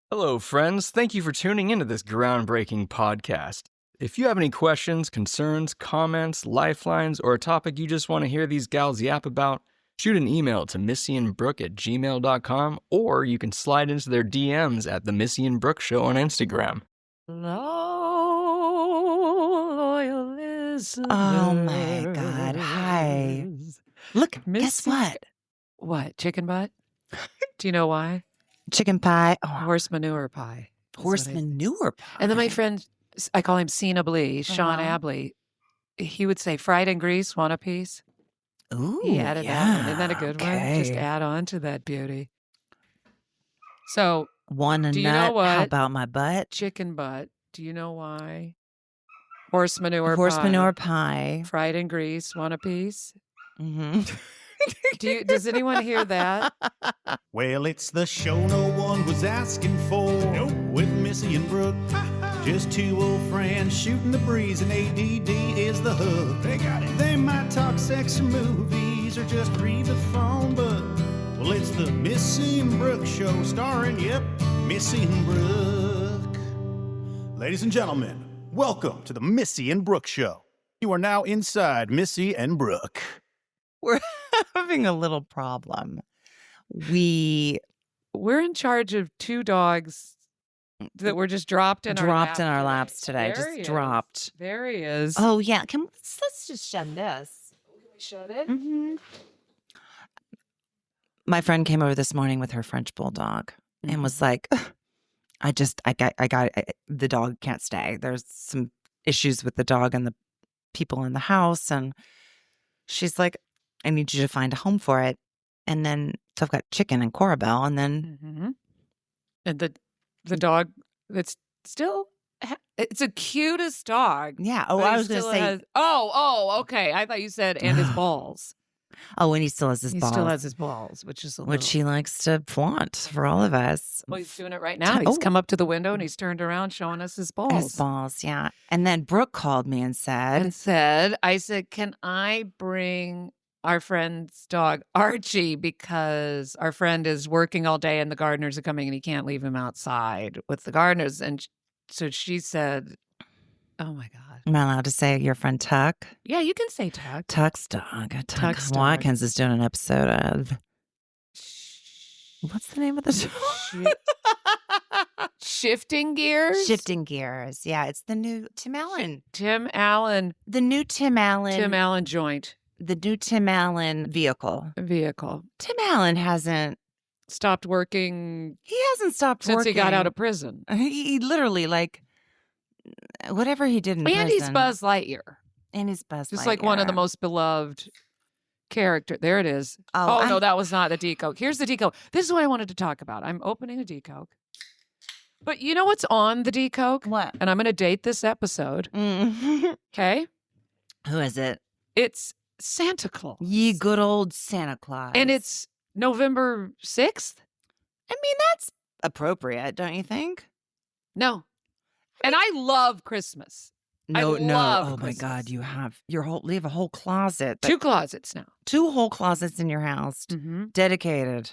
Hello, friends. Thank you for tuning into this groundbreaking podcast. If you have any questions, concerns, comments, lifelines, or a topic you just want to hear these gals yap about, shoot an email to missyandbrooke@gmail.com, or you can slide into their DMs at The Missy and Brooke Show on Instagram. Loyal listeners. Oh my God. Hi. Look, guess what? What? Chicken butt? Do you know why? Chicken pie. Oh, Horse manure pie. horse manure pie. And then my friend, I call him Cena Blee, Sean Abley, he would say, fried in grease, want a piece? Ooh, He added that one. Isn't that a good one? Just okay. add on to that beauty. So, One a do you nut. know what? How about my butt? Chicken butt. Do you know why? Horse manure Horse pie. manure pie. Fried in grease, want a piece? Mm-hmm. Does anyone hear that? Well, it's the show no one was asking for. Nope. With Missy and Brooke. Just two old friends shooting the breeze, and ADD is the hook. They got it. They might talk sex or movies or just read the phone book. Well, it's the Missy and Brooke Show starring, Missy and Brooke. Ladies and gentlemen, welcome to the Missy and Brooke Show. You are now inside Missy and Brooke. We're having a little problem. We're in charge of two dogs that were just dropped in our laps today. There Just he dropped. is. There he is. Oh yeah. Let's just shut this. Can we shut it? Mm-hmm. My friend came over this morning with her French bulldog and was like, the dog can't stay. There's some issues with the dog and the people in the house. And she's like, I need you to find a home for it. And then, so I've got Chicken and Corabelle, and then. And the dog that's still, it's the cutest dog. Yeah. Oh, But I he was going to still say. has- okay. I thought you said, and his balls. Oh, and he still has his He balls. still has his balls, which is which he likes to flaunt for all of us. Well, he's doing it right now. He's come up to the window and he's turned around showing us his balls. His balls, yeah. And then Brooke called me and said, I said, can I bring our friend's dog Archie, because our friend is working all day and the gardeners are coming and he can't leave him outside with the gardeners. And so she said, oh my God. am I allowed to say your friend Tuck? Yeah, you can say Tuck. Tuck's dog. Tuck's dog. Watkins is doing an episode of, what's the name of the show? Shifting Gears? Shifting Gears. Yeah, it's the new Tim Allen. Tim Allen. The new Tim Allen. Tim Allen joint. The new Tim Allen vehicle. Tim Allen hasn't Stopped working stopped since working. he got out of prison. He literally, like, whatever he did in prison. And he's Buzz Lightyear. And he's Buzz Just like one of the Lightyear. most beloved character. There it is. Oh, No, that was not the decoke. Here's the decoke. This is what I wanted to talk about. I'm opening a decoke. But you know what's on the decoke? What? And I'm going to date this episode. Okay? Who is it? It's Santa Claus. Ye good old Santa Claus. And it's November 6th? I mean, that's appropriate, don't you think? No. And I love Christmas. No. love Oh my Christmas. God, you have a whole closet. Two closets now. Two whole closets in your house dedicated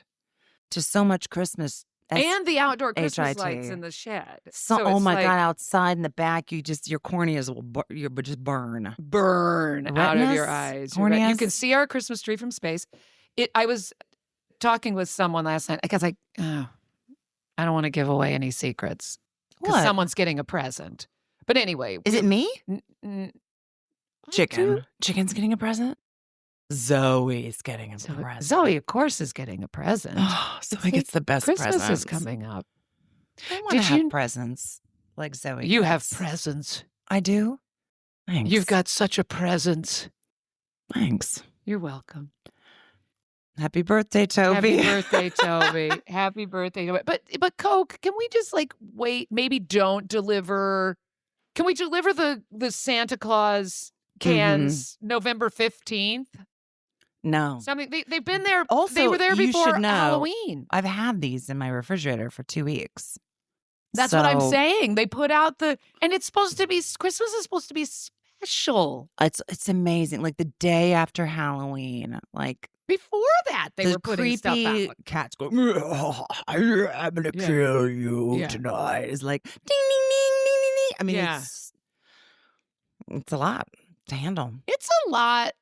to so much Christmas. And the outdoor Christmas HIT. lights in the shed. Oh it's my like God, outside in the back, your corneas will just burn. burn out of your Retinas? eyes. You're right. You Corneas? can see our Christmas tree from space. I was talking with someone last night because I don't want to give away any secrets because What? someone's getting a present. But anyway, Is it me? I Chicken. do. Chicken's getting a present? Zoe's getting a present. Zoe, of course, is getting a present. Zoe gets the best Christmas presents. is coming up. I want Did to have you- presents like Zoe You gets. have presents. I do? Thanks. You've got such a presence. Thanks. You're welcome. Happy birthday, Toby. Happy birthday, Toby. Happy birthday, Toby. But Coke, can we just wait? Maybe don't deliver. Can we deliver the Santa Claus cans November 15th? No. Something they've been there. Also, they were there you before should know, Halloween. I've had these in my refrigerator for 2 weeks. That's what I'm saying. They put out and it's supposed to be, Christmas is supposed to be special. It's amazing. Like the day after Halloween, like Before that, they were putting stuff creepy out. cats going, I'm gonna Yeah. kill you Yeah. tonight. It's like ding ding ding ding ding ding. I mean, Yeah. it's a lot to handle. It's a lot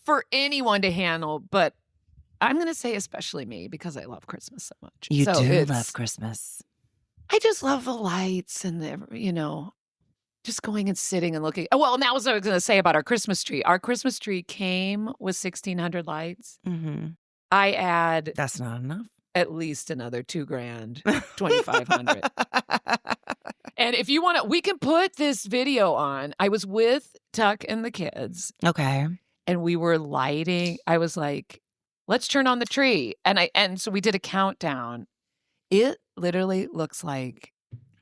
for anyone to handle, but I'm going to say especially me because I love Christmas so much. You So do it's- love Christmas. I just love the lights and just going and sitting and looking. Oh, well, and that was what I was going to say about our Christmas tree. Our Christmas tree came with 1,600 lights. Mm-hmm. I add That's not enough. at least another $2,000, 2,500. And if you want to, we can put this video on. I was with Tuck and the kids, Okay. and we were lighting. I was like, let's turn on the tree. And so we did a countdown. It literally looks like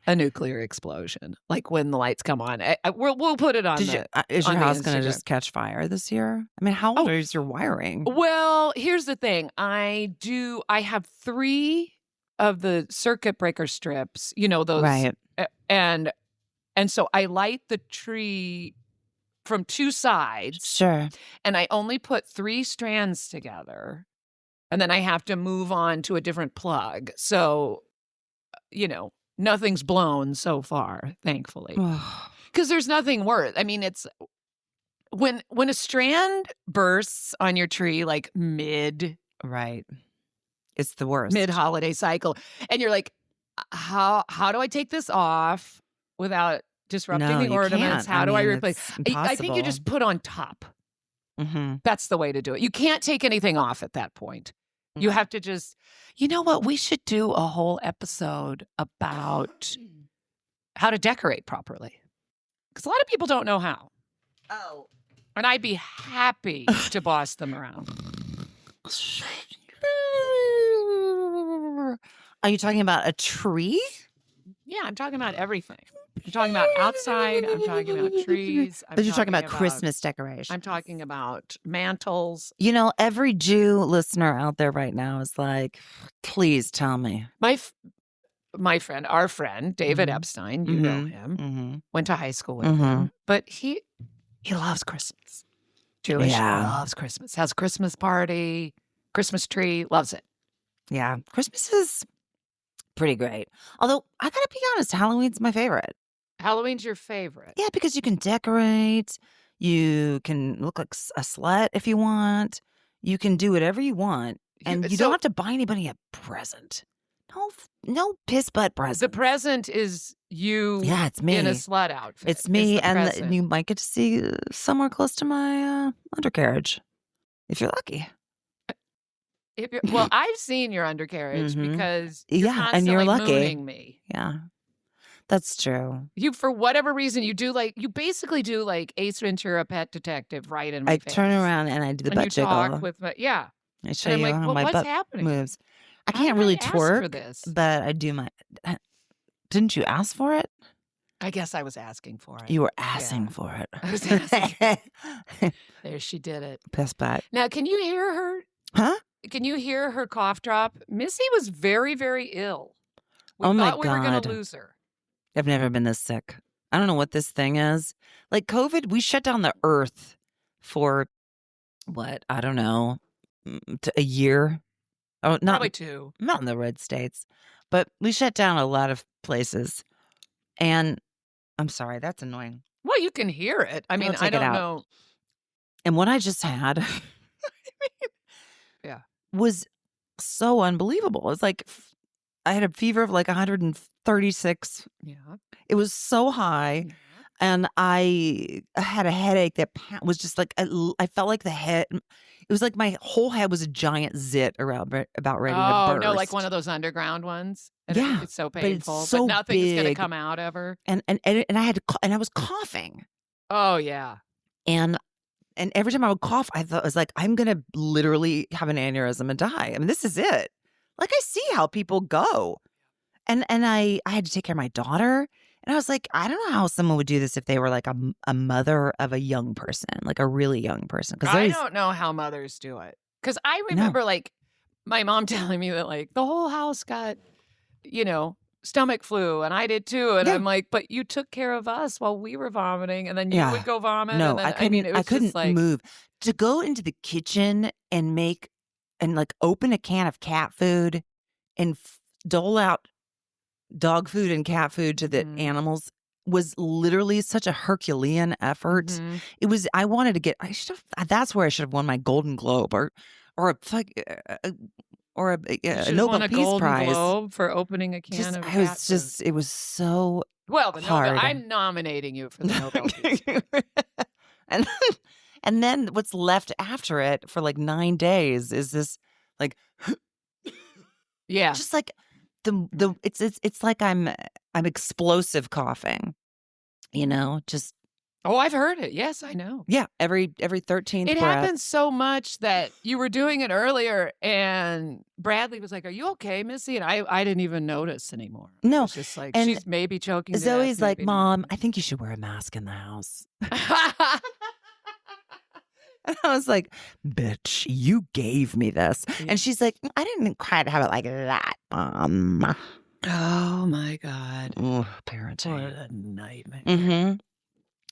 a nuclear explosion, like when the lights come on. We'll put it on. Is your on the house going to Instagram. just catch fire this year? I mean, how old is your wiring? Well, here's the thing. I have 3 of the circuit breaker strips, those. Right. And so I light the tree from 2 sides, Sure. and I only put 3 strands together, and then I have to move on to a different plug. So, nothing's blown so far, thankfully, because there's nothing worse. I mean, it's when a strand bursts on your tree, like mid Right. It's the worst. holiday cycle, and you're like, how do I take this off without disrupting No, the you ornaments? can't. How do I replace? It's I think you just put on top. Mm-hmm. That's the way to do it. You can't take anything off at that point. You have to just, you know what? We should do a whole episode about how to decorate properly, because a lot of people don't know how. Oh. And I'd be happy to boss them around. Are you talking about a tree? Yeah, I'm talking about everything. I'm talking about outside. I'm talking about trees. But you're talking about Christmas decorations. I'm talking about mantles. Every Jew listener out there right now is like, please tell me. My friend, our friend, David Mhm. Epstein, you know him, Mm-hmm. went to high school with Mhm. him, but he loves Christmas. Jewish, Yeah. loves Christmas. Has a Christmas party, Christmas tree, loves it. Yeah. Christmas is pretty great. Although, I got to be honest, Halloween's my favorite. Halloween's your favorite. Yeah, because you can decorate. You can look like a slut if you want. You can do whatever you want. And you don't have to buy anybody a present. No piss butt present. The present is you Yeah, it's me. in a slut outfit. It's me, the and present. you might get to see somewhere close to my undercarriage, if you're lucky. Well, I've seen your undercarriage Mhm. because Yeah, you're and constantly you're lucky. mooning me. Yeah, that's true. You, for whatever reason, you basically do like Ace Ventura, Pet Detective, right in my I face. turn around and I do the and butt you jiggle. talk with my, yeah. I show And I'm you like, how well, my what's butt happening? moves. I How can't did really ask for twerk, this? but I do my. Didn't you ask for it? I guess I was asking for it. You were asking for it. I was asking. There, she did it. Piss butt. Now, can you hear her? Huh? Can you hear her cough drop? Missy was very, very ill. We Oh my thought we were going God. to lose her. I've never been this sick. I don't know what this thing is. Like COVID, we shut down the earth for what? I don't know, a year. Oh, Probably 2. not in the red states, but we shut down a lot of places. And I'm sorry, that's annoying. Well, you can hear it. I mean, take I it don't out. know. And what I just had Yeah. was so unbelievable. It's like I had a fever of like 136. Yeah. It was so high. And I had a headache that was just like, I felt like the head, it was like my whole head was a giant zit about ready to Oh, burst. no, like one of those underground ones. And Yeah, it's so but it's painful, so but nothing's going to big. come out of her. And I had to, and I was coughing. Oh, yeah. And every time I would cough, I thought, I was like, I'm going to literally have an aneurysm and die. I mean, this is it. Like, I see how people go. And I had to take care of my daughter. And I was like, I don't know how someone would do this if they were like a mother of a young person, like a really young person. I don't know how mothers do it. Because I remember like my mom telling me that like the whole house got, stomach flu, and I did too. And Yeah. I'm like, but you took care of us while we were vomiting, and then you Yeah. would go vomit. No, and then, I couldn't. it I was couldn't just like, move to go into the kitchen and like open a can of cat food and dole out dog food and cat food to the animals was literally such a Herculean effort. Mhm. It was. I wanted to get. I should have. That's where I should have won my Golden Globe or a You should have Nobel won a Peace Golden Prize. Globe for opening a can of I cat was food. just. It was so Well, the Nobel, hard. I'm nominating you for the Nobel Peace Prize. and and then what's left after it for like 9 days is this like Yeah. just like the it's like I'm explosive coughing, just Oh, I've heard it. Yes, I know. yeah, every 13th It breath. happens so much that you were doing it earlier, and Bradley was like, "Are you okay, Missy?" And I didn't even notice anymore. No, It was just like, and she's maybe choking. to Zoe's death, like, maybe "Mom, not." I think you should wear a mask in the house." And I was like, "Bitch, you gave me this." And she's like, "I didn't quite have it like that, Mom." Oh my God. Oh, What parenting. a nightmare. Mm-hmm.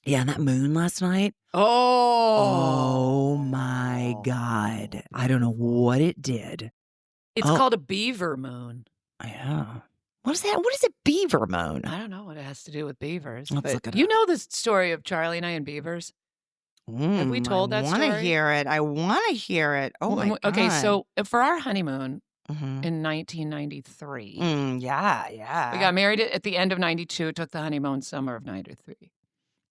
Yeah, and that moon last night. Oh. Oh my God. I don't know what it did. It's Oh. called a Beaver Moon. Yeah. What is that? What is a beaver moon? I don't know what it has to do with beavers. Let's but look it you up. know the story of Charlie and I and beavers? Have we told that I want to story? hear it. I want to hear it. Oh my God. Okay, so for our honeymoon Mhm. in 1993, Yeah. we got married at the end of 92, took the honeymoon summer of 93.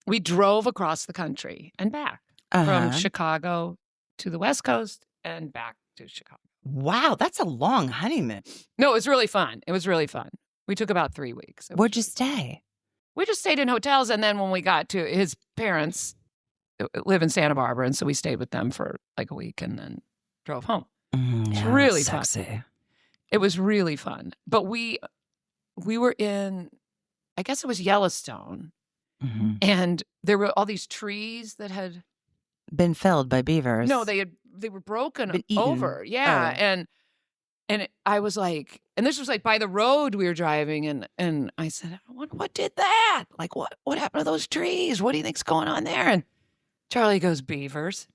We drove across the country and back from Uh-huh. Chicago to the West Coast and back to Chicago. Wow, that's a long honeymoon. No, it was really fun. It was really fun. We took about 3 weeks. It was Where'd you really- stay? We just stayed in hotels, and then when we got to his parents live in Santa Barbara, and so we stayed with them for like a week and then drove home. It's Yeah, really fun. sexy. It was really fun. But we were in, I guess it was Yellowstone, Mhm. and there were all these trees that had Been felled by beavers. no, they were broken Been eaten. over. Yeah, Oh. I was like, and this was like by the road we were driving, and I said, what did that? Like what happened to those trees? What do you think's going on there? And Charlie goes, beavers.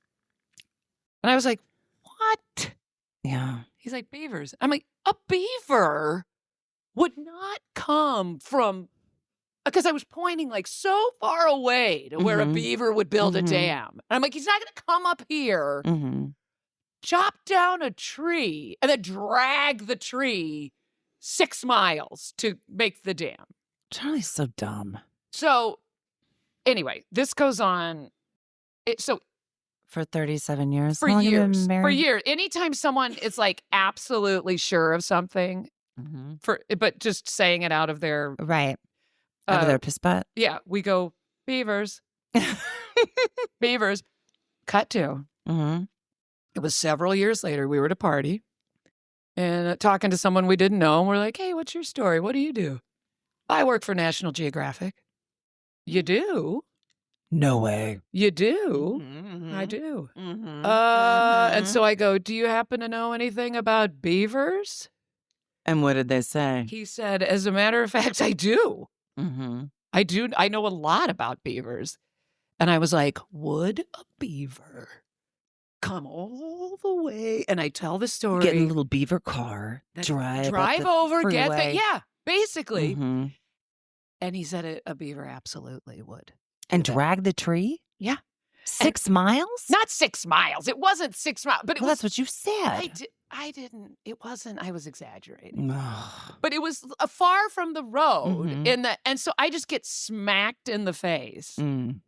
And I was like, what? Yeah. He's like, beavers. I'm like, a beaver would not come from, because I was pointing like so far away to where a Mhm. beaver would build a Mhm. dam. And I'm like, he's not going to come up here, Mm-hmm. chop down a tree, and then drag the tree 6 miles to make the dam. Charlie's so dumb. So anyway, this goes on. So For 37 years. for How long have you been years, married? anytime someone is like absolutely sure of something, Mhm. but just saying it out of their, Right. Out of their piss butt. yeah, we go, beavers, beavers. Cut to. Mm-hmm. It was several years later. We were at a party and talking to someone we didn't know. And we're like, hey, what's your story? What do you do? I work for National Geographic. You do? No way. You do? Mm-hmm. I do. Mm-hmm. And so I go, do you happen to know anything about beavers? And what did they say? He said, as a matter of fact, I do. Mm-hmm. I do. I know a lot about beavers. And I was like, would a beaver come all the way? And I tell the story. Get in a little beaver car, That's- drive up the over, get the, freeway. yeah, basically. Mhm. And he said a beaver absolutely would. And do that. drag the tree? Yeah. 6 miles? Not 6 miles. It wasn't 6 miles, but it Well, was. that's what you said. I didn't. It wasn't. I was exaggerating. Ugh. But it was far from the road Mhm. and so I just get smacked in the face Mm.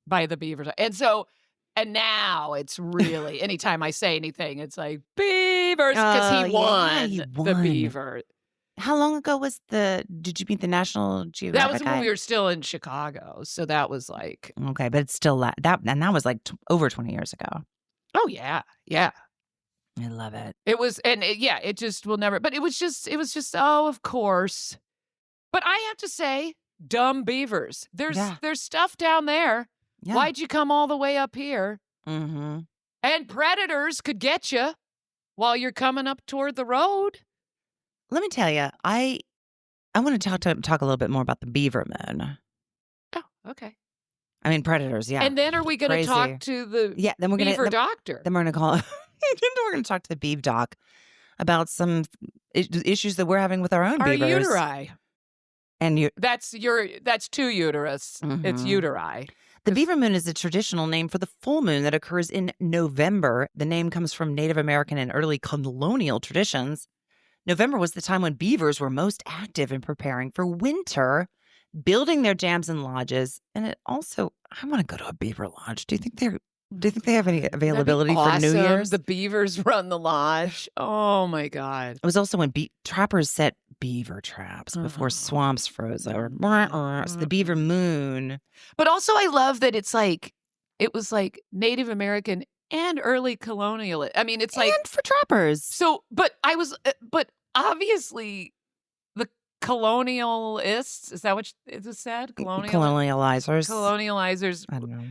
by the beavers. And now it's really anytime I say anything, it's like beavers because Oh, he yeah, won he the won. beaver. How long ago did you meet the National Geographic That was when guy? we were still in Chicago. So that was like, Okay, but it's still that was like over 20 years ago. oh yeah, yeah. I love it. It was, and it just will never. But it was just. Oh, of course. But I have to say, dumb beavers. There's stuff down there. Yeah. Why'd you come all the way up here? Mm-hmm. And predators could get you while you're coming up toward the road. Let me tell you, I I want to talk a little bit more about the Beaver Moon. Oh, okay. I mean, predators, yeah. And then are we going to Crazy. talk to the Then we're beaver gonna doctor? Then we're going to call. Then we're going to talk to the Beav Doc about some issues that we're having with our own Our beavers. uteri. And that's two uterus. It's uteri. The Beaver Moon is a traditional name for the full moon that occurs in November. The name comes from Native American and early colonial traditions. November was the time when beavers were most active in preparing for winter, building their jams and lodges. And it also, I want to go to a beaver lodge. Do you think they have any availability for New Year's? The beavers run the lodge. Oh my God. It was also when trappers set beaver traps before swamps froze over. So the Beaver Moon. But also I love that it was like Native American and early colonial. I mean, it's like and for trappers. So, but obviously the colonialists, is that what it was said? Colonializers. I don't know.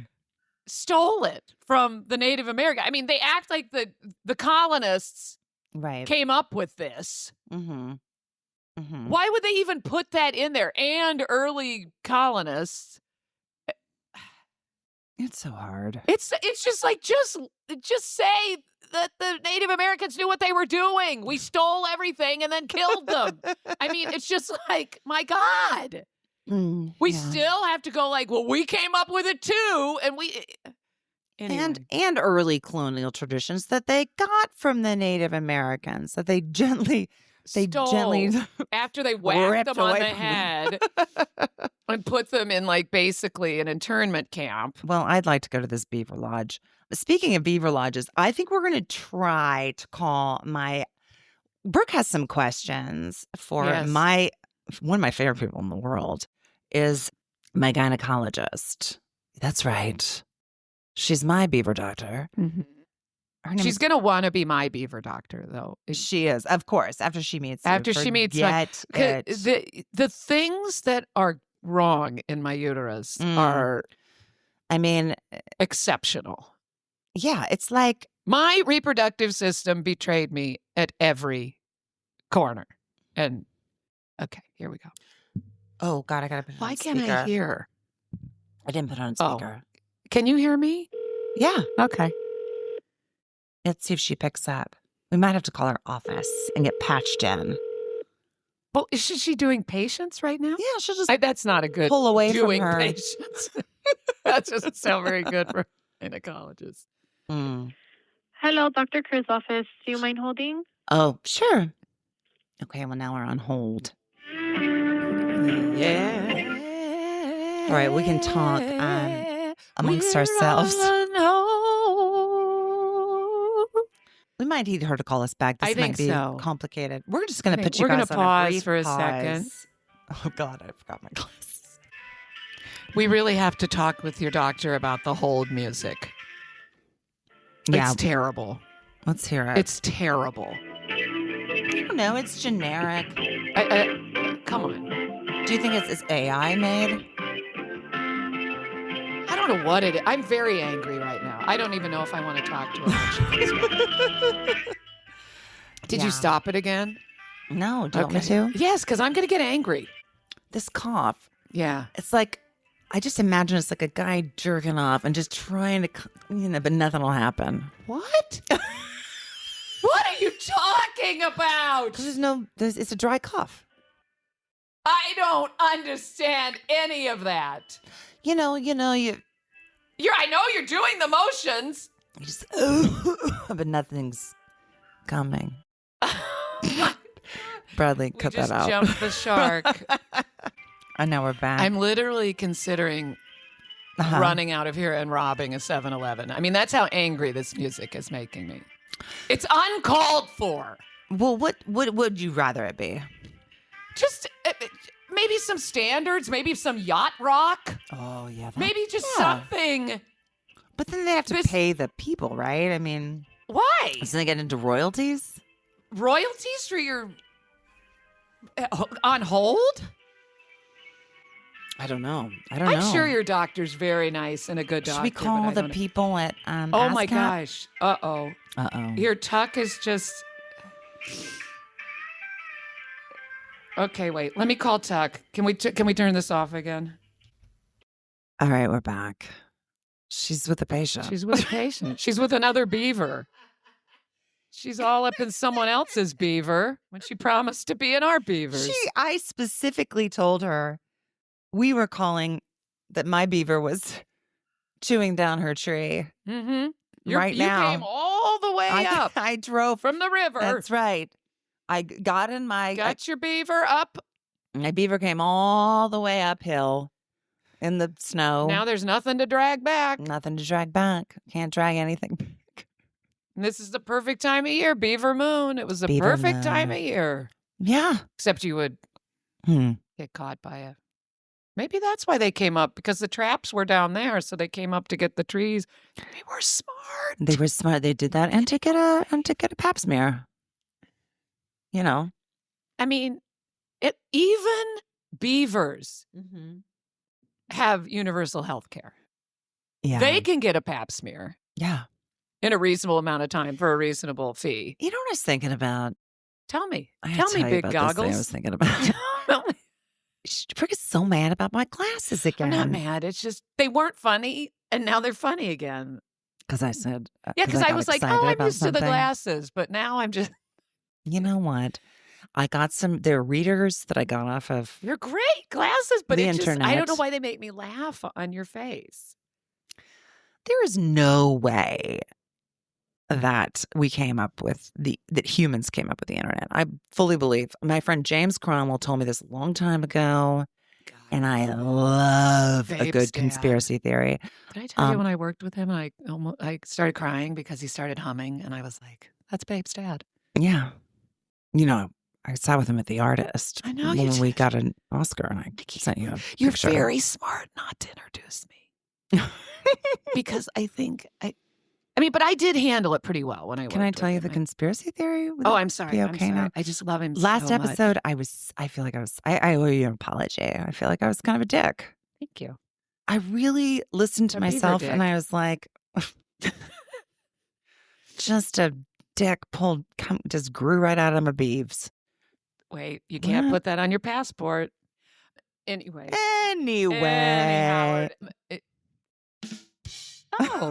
Stole it from the Native American. I mean, they act like the colonists came up with this. Why would they even put that in there? And early colonists. It's so hard. It's just like just say that the Native Americans knew what they were doing. We stole everything and then killed them. I mean, it's just like, my God. We still have to go like, well, we came up with it too, and we anyway. and early colonial traditions that they got from the Native Americans that they gently after they whacked them on the head and put them in like basically an internment camp. Well, I'd like to go to this beaver lodge. Speaking of beaver lodges, I think we're going to try to call Brooke has some questions for one of my favorite people in the world is my gynecologist. That's right. She's my beaver doctor. She's going to want to be my beaver doctor, though. She is, of course, after she meets you. The things that are wrong in my uterus are, I mean, exceptional. Yeah, it's like my reproductive system betrayed me at every corner. And okay, here we go. Oh God, I gotta put it on speaker. Why can't I hear? I didn't put it on speaker. Oh. Can you hear me? Yeah. Okay. Let's see if she picks up. We might have to call her office and get patched in. Well, is she doing patients right now? Yeah, she'll just that's not a good pull away doing from her. Patients. That doesn't sound very good for gynecologists. Hello, Dr. Kerr's office. Do you mind holding? Oh, sure. Okay, well, now we're on hold. Yeah. All right, we can talk amongst ourselves. We might need her to call us back. This might be complicated. We're just going to put you guys on a brief pause for a second. Oh, God, I forgot my glasses. We really have to talk with your doctor about the hold music. Yeah. It's terrible. Let's hear it. It's terrible. I don't know. It's generic. Come on. Do you think it's AI made? I don't know what it is. I'm very angry right now. I don't even know if I want to talk to her. Did you stop it again? No. Do you want me to? Yes, because I'm going to get angry. This cough. Yeah. It's like, I just imagine it's like a guy jerking off and just trying to, but nothing will happen. What? What are you talking about? Because it's a dry cough. I don't understand any of that. I know you're doing the motions. You just, but nothing's coming. Bradley, cut that out. Jump the shark. I know we're back. I'm literally considering running out of here and robbing a 7-Eleven. I mean, that's how angry this music is making me. It's uncalled for. Well, what would you rather it be? Just maybe some standards, maybe some yacht rock. Oh, yeah. Maybe just something. But then they have to pay the people, right? I mean. Why? Doesn't they get into royalties? Royalties for your on hold? I don't know. I'm sure your doctor's very nice and a good doctor. Should we call the people at Oh my gosh. Uh-oh. Uh-oh. Your tuck is just Okay, wait. Let me call Tuck. Can we turn this off again? All right, we're back. She's with the patient. She's with a patient. She's with another beaver. She's all up in someone else's beaver when she promised to be in our beavers. I specifically told her we were calling that my beaver was chewing down her tree. Mm-hmm. You came all the way up. I drove from the river. That's right. I got in Got your beaver up. My beaver came all the way uphill in the snow. Now there's nothing to drag back. Nothing to drag back. Can't drag anything back. And this is the perfect time of year, Beaver Moon. It was the Beaver perfect Moon. time of year. Yeah. Except you would get caught by a... Maybe that's why they came up, because the traps were down there, so they came up to get the trees. They were smart. They were smart. They did that and to get a pap smear. You know. I mean, even beavers have universal health care. Yeah. They can get a pap smear. Yeah. In a reasonable amount of time for a reasonable fee. You know what I was thinking about? Tell me. Tell me, big about goggles. This thing I was thinking about. Brooke is so mad about my glasses again. I'm not mad. It's just they weren't funny, and now they're funny again. Because I said, yeah, because I was like, oh, I'm used to the something. glasses, but now I'm just. You know what? I got they're readers that I got off of. They're great glasses, but the it just, internet. I don't know why they make me laugh on your face. There is no way that we came up with that humans came up with the internet. I fully believe. My friend James Cromwell told me this a long time ago, and I love a good conspiracy theory. Did I tell you when I worked with him, I started crying because he started humming, and I was like, "That's Babe's dad." Yeah, you know, I sat with him at the Artist. I know when we got an Oscar, and I sent you a You're picture. very smart not to introduce me because I think I mean, but I did handle it pretty well when I worked. Can I tell you with the him. conspiracy theory? Oh, I'm sorry. Be I'm okay sorry. now? I just love him. Last so much. episode, I feel like I owe you an apology. I feel like I was kind of a dick. Thank you. I really listened to A beaver myself and dick. I was like, just a dick just grew right out of my beeves. Wait, you can't What? put that on your passport. Anyway. Anyway. Anyhow,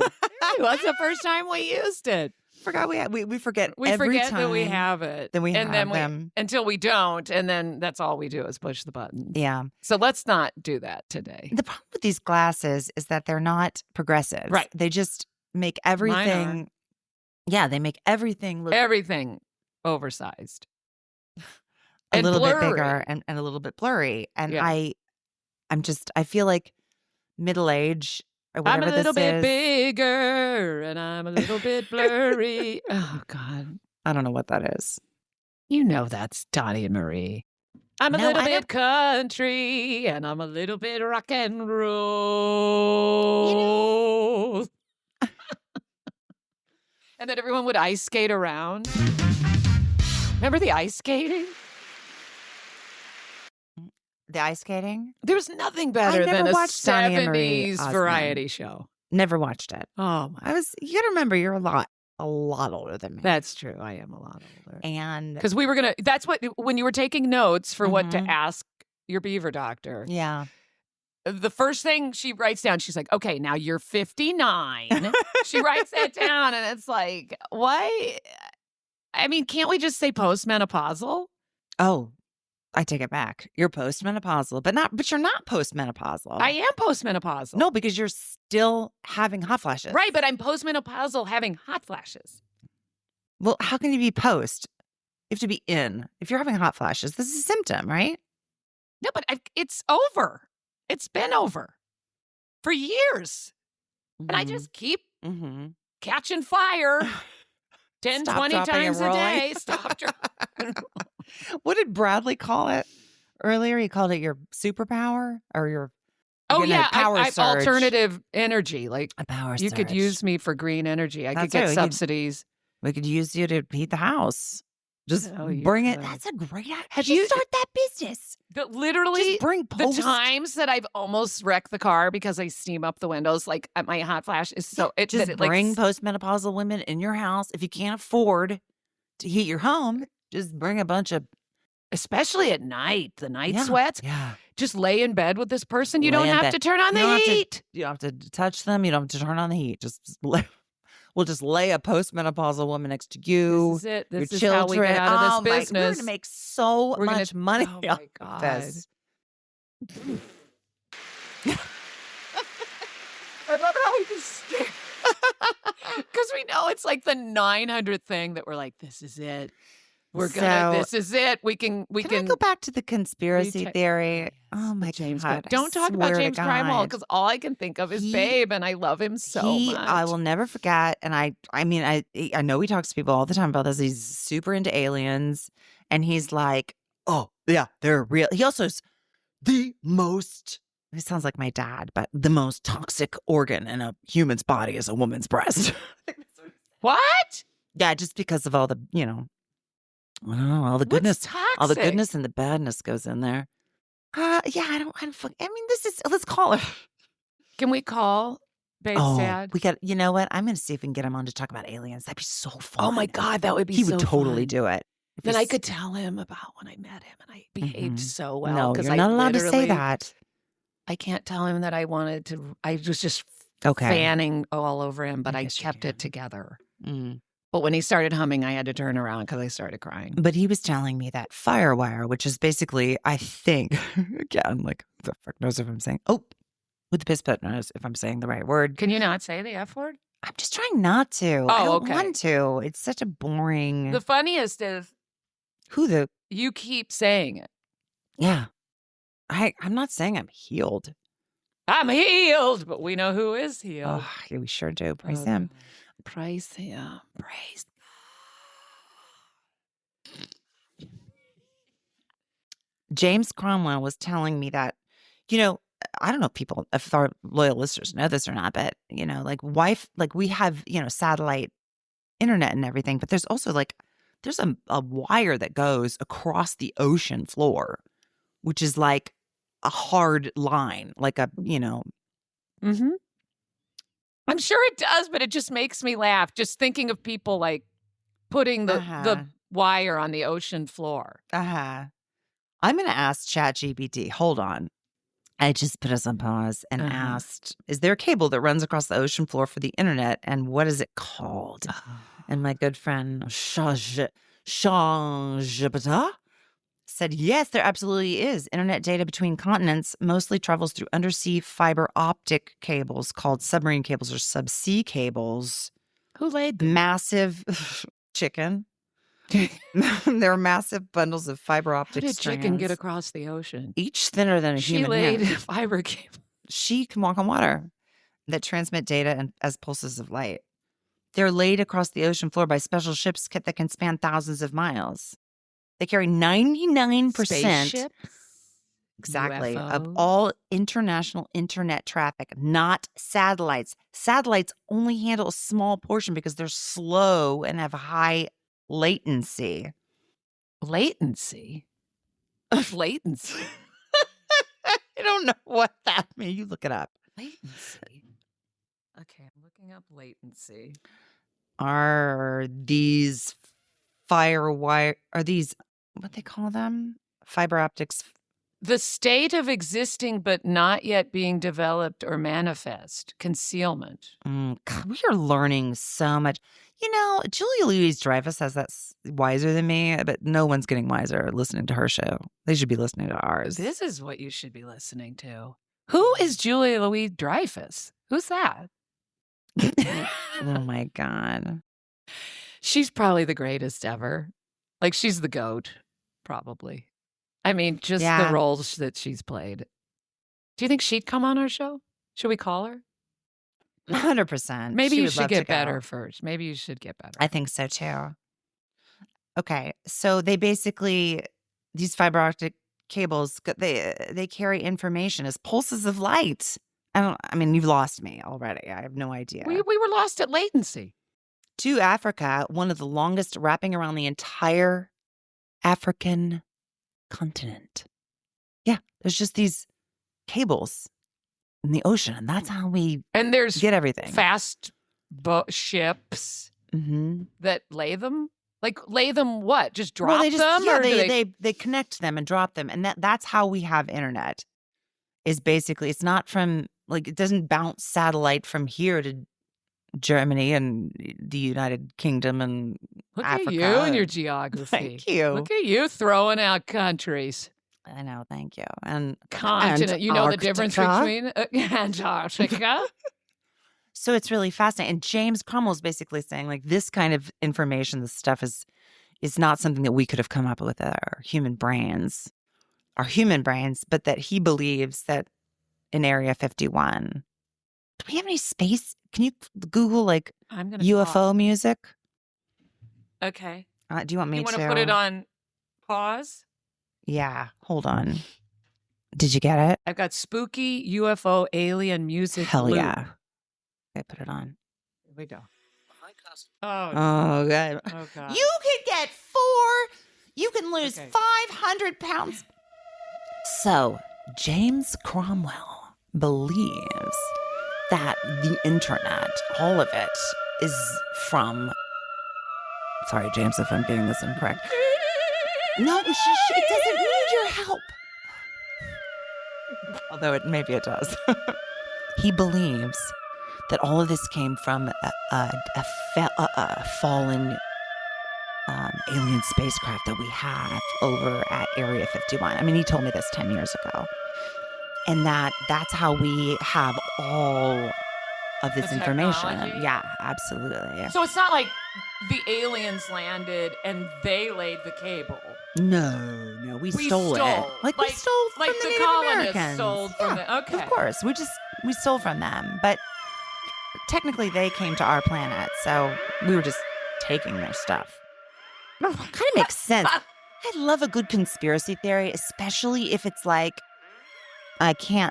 that's the first time we used it. Forgot we forget We every forget time that we have it. that we and have then them. until we don't, and then that's all we do is push the button. Yeah. So let's not do that today. The problem with these glasses is that they're not progressive. Right. They just make Mine everything. Yeah, they make everything look Everything oversized. a and little bit blurry. bigger and a little bit blurry. And Yeah. I feel like middle age or I'm whatever a little this bit is. bigger and I'm a little bit blurry. Oh, God. I don't know what that is. You know that's Donnie and Marie. I'm a No, little I bit country and I'm a little bit rock and roll. And then everyone would ice skate around. Remember the ice skating? The ice skating? There was nothing better never than a watched Donnie and Marie 70s Osmond. variety show. Never watched it. Oh, my. You gotta remember you're a lot older than me. That's true. I am a lot older. And Because we were going to, that's what, when you were taking notes for what to Mhm. ask your beaver doctor, yeah. the first thing she writes down, she's like, okay, now you're 59. She writes that down and it's like, why? I mean, can't we just say postmenopausal? Oh, I take it back. You're postmenopausal, but you're not postmenopausal. I am postmenopausal. No, because you're still having hot flashes. Right, but I'm postmenopausal having hot flashes. Well, how can you be post? You have to be in. If you're having hot flashes, this is a symptom, right? No, but it's over. It's been over for years. And I just keep Mm-hmm. catching fire 10, Stop, 20 dropping, and times a rolling. day. Stop. What did Bradley call it earlier? He called it your superpower or your Oh, getting a yeah. power I surge. alternative energy. Like a power you could surge. use me for green energy. I could That's get right, we could- subsidies. We could use you to heat the house. Just Oh, you bring it. could. That's a great idea. Have Just you- start that business? Literally, Just bring the post. times that I've almost wrecked the car because I steam up the windows, like at my hot flash is so. Just that it, bring like, postmenopausal women in your house. If you can't afford to heat your home, just bring a bunch of especially at night, the night Yeah. sweats. Yeah. Just lay in bed with this person. You Lay don't in have bed. to turn on You the don't have to- heat. You don't have to touch them. You don't have to turn on the heat. We'll just lay a postmenopausal woman next to you. This is it. Your This is children. how we get out of this We're going business. to make so We're gonna- much money Oh off my of God. this. I love how we just stare. Because we know it's like the 900th thing that we're like, this is it. This is it. Can I go back to the conspiracy theory? Oh my James God. Don't talk about swear to James Crimewall God. because all I can think of is He- Babe, and I love him so much. I will never forget. And I know he talks to people all the time about this. He's super into aliens. And he's like, oh, yeah, they're real. He also is the most, it sounds like my dad, but the most toxic organ in a human's body is a woman's breast. What? Yeah, just because of all the, I don't know, all the goodness. What's toxic? All the goodness and the badness goes in there. Yeah, I don't let's call her. Can we call Babe's dad? We got, you know what? I'm going to see if we can get him on to talk about aliens. That'd be so fun. Oh my God, that would be He so would totally fun. do it. If Then he's- I could tell him about when I met him and I behaved Mhm. so well. No, 'cause you're I not allowed to say literally- that. I can't tell him that I wanted to. I was just Okay. fanning all over him, but I I guess you kept it can. together. Mm. But when he started humming, I had to turn around because I started crying. But he was telling me that Firewire, which is basically, I think, again, like, who the fuck knows if I'm saying, with the piss butt knows if I'm saying the right word. Can you not say the F word? I'm just trying not to. I Oh, don't okay. want to. It's such a boring. The funniest is you keep saying it. Yeah. I'm not saying I'm healed. I'm healed, but we know who is healed. Oh, yeah, we sure do. Praise Oh, him. God. Praise him. Praise James Cromwell was telling me that, I don't know if our loyal listeners know this or not, but, we have, satellite internet and everything, but there's also there's a wire that goes across the ocean floor, which is like a hard line, like a, Mm-hmm. I'm sure it does, but it just makes me laugh just thinking of people like putting the wire on the ocean floor. I'm going to ask ChatGPT. Hold on. I just put us on pause and asked, is there a cable that runs across the ocean floor for the internet? And what is it called? And my good friend, Shangepata, said, yes, there absolutely is. Internet data between continents mostly travels through undersea fiber optic cables called submarine cables or subsea cables. Who laid them? Massive chicken. There are massive bundles of fiber How optic did strands. chicken get across the ocean? Each thinner than a She human laid hand. a fiber cable. She can walk on water that transmit data as pulses of light. They're laid across the ocean floor by special ships that can span thousands of miles. They carry 99% Spaceships? exactly of UFOs? all international internet traffic, not satellites. Satellites only handle a small portion because they're slow and have high latency. Latency? Latency? I don't know what that means. You look it up. Latency. Okay, I'm looking up latency. Are these what they call them? Fiber optics. The state of existing but not yet being developed or manifest. Concealment. God, we are learning so much. Julia Louis-Dreyfus has that wiser than me, but no one's getting wiser listening to her show. They should be listening to ours. This is what you should be listening to. Who is Julia Louis-Dreyfus? Who's that? Oh my God. She's probably the greatest ever. Like, she's the GOAT, probably. I mean, just Yeah. the roles that she's played. Do you think she'd come on our show? Should we call her? 100%. Maybe She you would should love to get go. better first. Maybe you should get better. I think so too. Okay, so they basically, these fiber optic cables, they carry information as pulses of light. You've lost me already. I have no idea. We were lost at latency. To Africa, one of the longest wrapping around the entire African continent. Yeah, there's just these cables in the ocean, and that's how we And there's get everything. fast ships Mm-hmm. that lay them. Like lay them what? Just drop Well, they them? yeah, Or do they connect them and drop them, and that's how we have internet. Is basically it's not from like it doesn't bounce satellite from here to Germany and the United Kingdom and Look Africa. at you and your geography. Thank you. Look at you throwing out countries. I know, thank you. And Continent. You know the difference Antarctica. between Antarctica? So it's really fascinating. And James Cromwell's basically saying like this kind of information, this stuff is not something that we could have come up with our human brains, but that he believes that in Area 51. Do we have any space? Can you Google like I'm gonna UFO pause. music? Okay. Do you want me You want to to put it on pause? Yeah, hold on. Did you get it? I've got spooky UFO alien music. Hell loop. yeah. Okay, put it on. Here we go. Oh, Oh, God. oh God. You can lose Okay. 500 pounds. So, James Cromwell believes that the internet, all of it, is from. Sorry, James, if I'm getting this incorrect. No, it doesn't need your help. Although maybe it does. He believes that all of this came from a fallen alien spacecraft that we have over at Area 51. I mean, he told me this 10 years ago. And that's how we have all of this The information. technology? Yeah, absolutely. So it's not like the aliens landed and they laid the cable. No, we We stole it. stole. Like we stole like from the the Native colonists Americans. stole from Yeah, the- okay. Of course, we stole from them, but technically they came to our planet, so we were just taking their stuff. Kind of makes sense. I love a good conspiracy theory, especially if it's like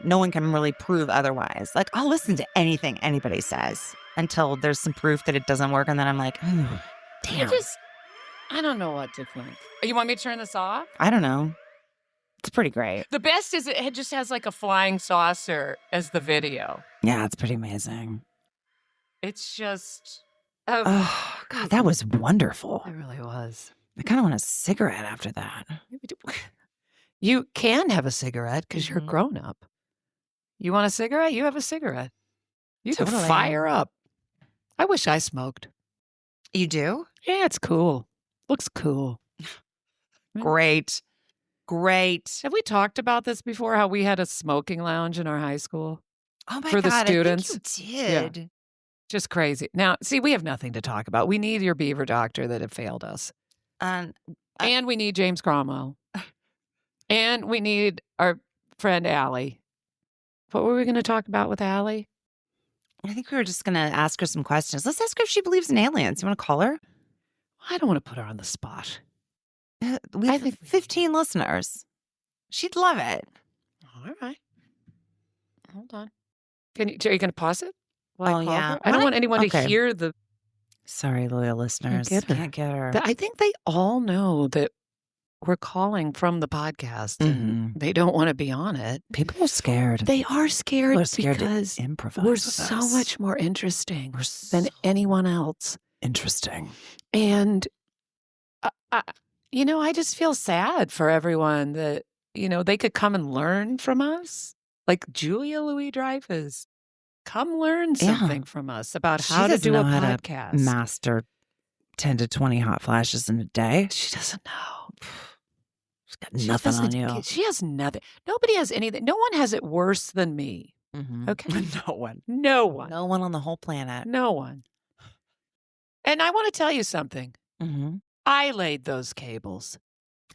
no one can really prove otherwise. Like I'll listen to anything anybody says until there's some proof that it doesn't work, and then I'm like, oh, damn. I don't know what to think. You want me to turn this off? I don't know. It's pretty great. The best is it just has like a flying saucer as the video. Yeah, it's pretty amazing. It's just. Oh, God, that was wonderful. It really was. I kind of want a cigarette after that. You can have a cigarette because you're Mhm. grown up. You want a cigarette? You have a cigarette. You can Totally. fire up. I wish I smoked. You do? Yeah, it's cool. Looks cool. Great. Have we talked about this before? How we had a smoking lounge in our high school? Oh, my For the God. students. I think you did. Just crazy. Now, see, we have nothing to talk about. We need your beaver doctor that have failed us. I- And we need James Cromwell. And we need our friend Allie. What were we going to talk about with Allie? I think we were just going to ask her some questions. Let's ask her if she believes in aliens. You want to call her? I don't want to put her on the spot. We I have think we- 15 listeners. She'd love it. All right. Hold on. Are you going to pause it? while I Oh, call yeah. her? I don't What? want anyone to Okay. hear the. Sorry, loyal listeners. get her. Can't get her. I think they all know that we're calling from the podcast. And they don't want to be on it. People are scared. They are scared, People are scared because to improvise. we're with so us. much more interesting We're than so anyone else. interesting. And, I just feel sad for everyone that, they could come and learn from us. Like Julia Louis-Dreyfus, come learn Yeah. something from us about She how to doesn't do a know how to podcast. Master 10 to 20 hot flashes in a day. She doesn't know. She's got She nothing on doesn't- you. She has nothing. Nobody has anything. No one has it worse than me. Mhm. Okay. No one. No one. No one on the whole planet. No one. And I want to tell you something. Mm-hmm. I laid those cables.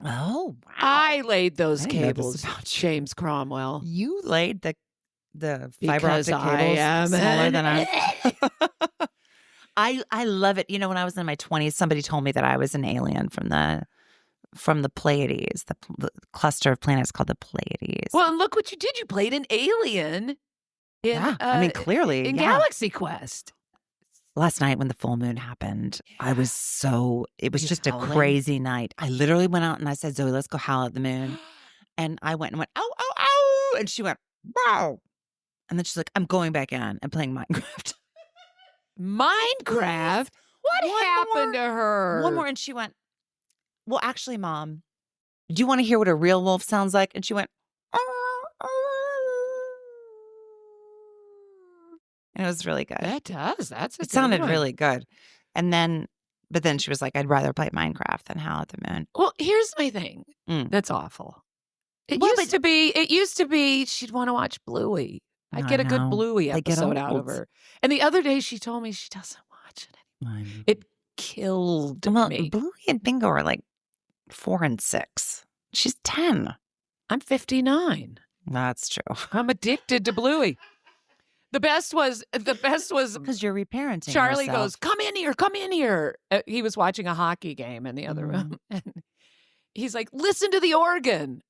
Oh, wow. I laid those I didn't know this cables, about you. James Cromwell. You laid the fiber Because optic I cables am smaller than an- I love it. When I was in my 20s, somebody told me that I was an alien from the Pleiades, the cluster of planets called the Pleiades. Well, and look what you did. You played an alien in, yeah, I mean, clearly, in yeah. Galaxy Quest. Last night when the full moon happened, it was you just a howling? crazy night. I literally went out and I said, Zoe, let's go howl at the moon. And I went, ow, ow, ow. And she went, wow. And then she's like, I'm going back in and playing Minecraft. Minecraft? What One happened to her? One more. And she went, well, actually, Mom, do you want to hear what a real wolf sounds like? And she went, and it was really good. That does. That's a It good sounded one. really good. But then she was like, I'd rather play Minecraft than Howl at the Moon. Well, here's my thing. Mm. That's awful. It Well, used to be she'd want to watch Bluey. I'd I get a good know. Bluey They get episode out of old. her. And the other day she told me she doesn't watch it anymore. It killed me. Bluey and Bingo are like 4 and 6. She's 10. I'm 59. That's true. I'm addicted to Bluey. The best was Because you're reparenting. Charlie yourself. goes, come in here. He was watching a hockey game in the other room. And he's like, listen to the organ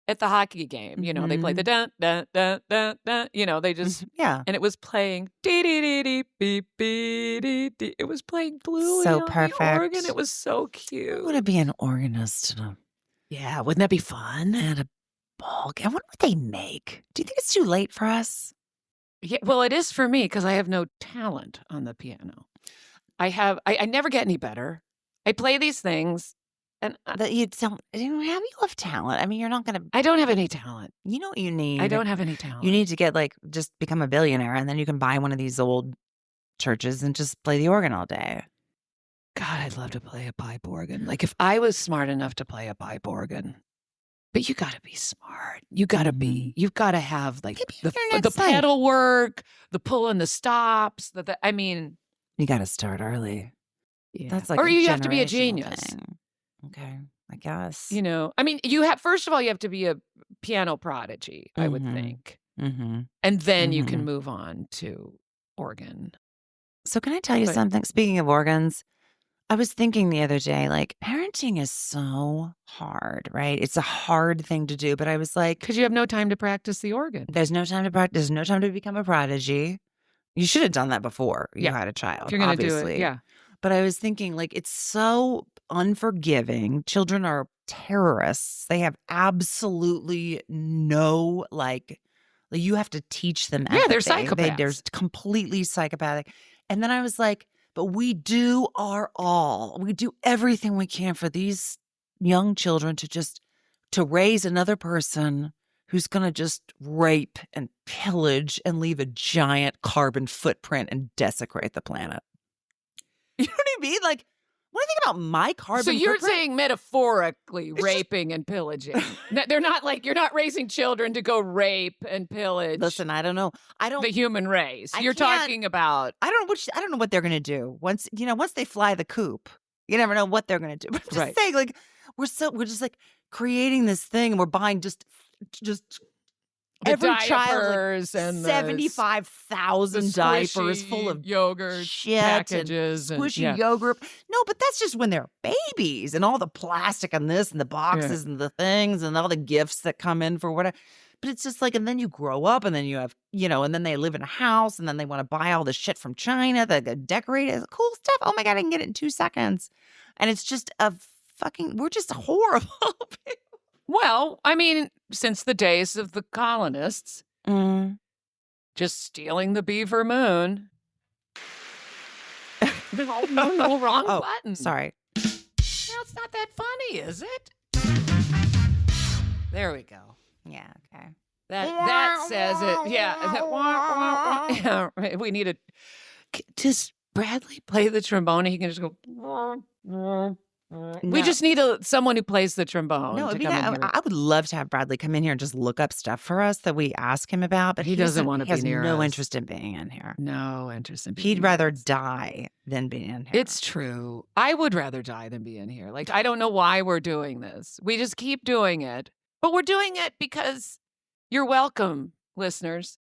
at the hockey game. You know, they play the dun, dun, dun, dun, dun. You know, they just, Yeah. and it was playing dee dee dee dee beep beep dee dee. It was playing Bluey So on perfect. the organ. It was so I cute. want to be an organist Yeah, wouldn't that be fun? at a ball game. I wonder what they make. Do you think it's too late for us? Yeah, well, it is for me because I have no talent on the piano. I never get any better. I play these things and That you don't have talent. I mean, you're not going to. I don't have any talent. You know what you need? I don't have any talent. You need to get just become a billionaire, and then you can buy one of these old churches and just play the organ all day. God, I'd love to play a pipe organ. Like if I was smart enough to play a pipe organ. But you got to be smart. You got to be. You've got to have like Maybe your the next life. pedal work, the pulling the stops. I mean, You got to start early. yeah. That's like or a you have to be a generational genius. thing. Okay, I guess. You know, I mean, first of all, you have to be a piano prodigy, I would think, Mm-hmm. and then you can Mhm. move on to organ. So can I tell you But- something? Speaking of organs, I was thinking the other day, parenting is so hard, right? It's a hard thing to do, but I was like, Because you have no time to practice the organ. there's no time to practice, there's no time to become a prodigy. You should have done that before you Yeah. had a child, If you're going to do obviously. it, yeah. But I was thinking, it's so unforgiving. Children are terrorists. They have absolutely no, you have to teach them Yeah, they're empathy. They're psychopaths. completely psychopathic. And then I was like, but we do our all. We do everything we can for these young children to raise another person who's going to just rape and pillage and leave a giant carbon footprint and desecrate the planet. You know what I mean? What do you think about my carbon So you're footprint? saying metaphorically just- raping and pillaging. They're not you're not raising children to go rape and pillage Listen, I don't know. I don't the human race. I You're can't- talking about I don't know what they're going to do once they fly the coop. You never know what they're going to do. But I'm just Right. saying, we're just creating this thing, and we're buying just the every child diapers and the 75,000 diapers full of yogurt shit packages and squishy yeah. yogurt. No, but that's just when they're babies, and all the plastic and this and the boxes and the things and all the gifts that come in for whatever. But it's just and then you grow up, and then you have, and then they live in a house, and then they want to buy all the shit from China, the decorated, cool stuff. Oh my God, I can get it in 2 seconds. And it's just we're just horrible. Well, I mean, since the days of the colonists just stealing the Beaver Moon. No, wrong Oh, button. sorry. No, it's not that funny, is it? There we go. Yeah, okay. That says it. Yeah. Yeah, right. We need does Bradley play the trombone? He can just go. We No. just need someone who plays the trombone. No, to it'd be come in that. here. I would love to have Bradley come in here and just look up stuff for us that we ask him about, but He doesn't wanna He has be near no us. interest in being in here. No interest in being He'd in rather this. die than be in here. It's true. I would rather die than be in here. I don't know why we're doing this. We just keep doing it. But we're doing it because you're welcome, listeners.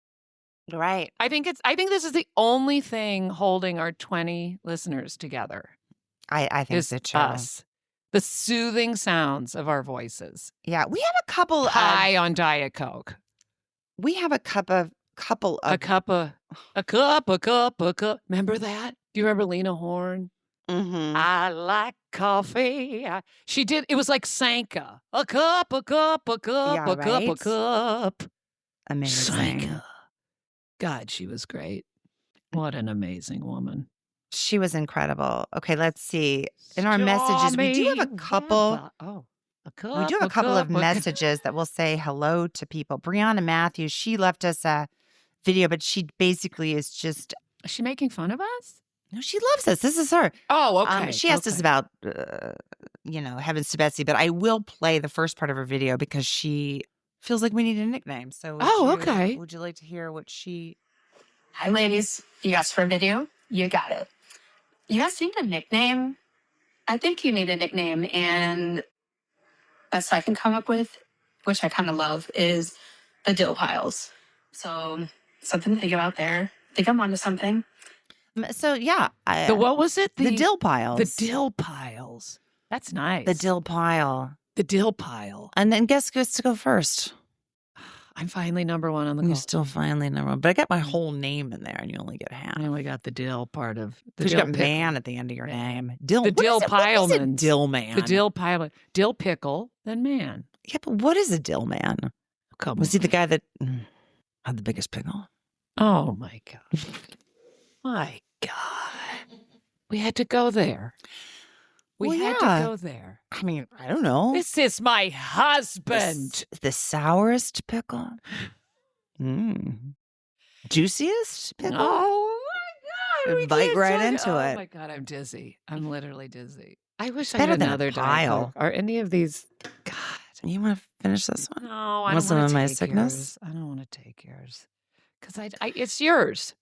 right. I think this is the only thing holding our 20 listeners together. I think Is so too. us. The soothing sounds of our voices. Yeah, we have a couple High of. on Diet Coke. We have a couple A of. cup. Remember that? Do you remember Lena Horne? Mhm. I like coffee. She did. It was like Sanka. A cup. Yeah, A right? cup. Amazing. Sanka. God, she was great. What an amazing woman. She was incredible. Okay, let's see. In our messages, we do have a couple. We do have a couple of messages that will say hello to people. Brianna Matthews, she left us a video, but she basically is just. Is she making fun of us? No, she loves us. This is her. Oh, okay. She asked us about, Heavens to Betsy, but I will play the first part of her video because she feels like we need a nickname. So, okay. Would you like to hear what she? Hi, ladies. You asked for a video? You got it. You guys need a nickname? I think you need a nickname, and best I can come up with, which I kind of love, is the Dill Piles. So, something to think about there. Think I'm onto something. So, yeah. What was it? The Dill Piles. The Dill Piles. That's nice. The Dill Pile. The Dill Pile. And then guess who gets to go first? I'm finally number one on the You're call. still finally number one. But I got my whole name in there and you only get half. I only got the dill part of the Because you dill got pickle. man at the end of your name. Dill. The Dill Pilemans. What is a dill man? The Dill Pile. Dill Pickle, then man. Yeah, but what is a dill man? Come Was on. he the guy that had the biggest pickle? Oh, my God. My God. We had to go there. We had to go there. I mean, I don't know. This is my husband. The sourest pickle? Juiciest pickle? Oh, my God. we Bite can't right talk- into it. Oh, my God. I'm dizzy. I'm literally dizzy. I wish I better had than a another pile. Diet Coke. Are any of these? God. You want to finish this one? No, I Want don't some want of to my take sickness? yours. I don't want to take yours. Because it's yours.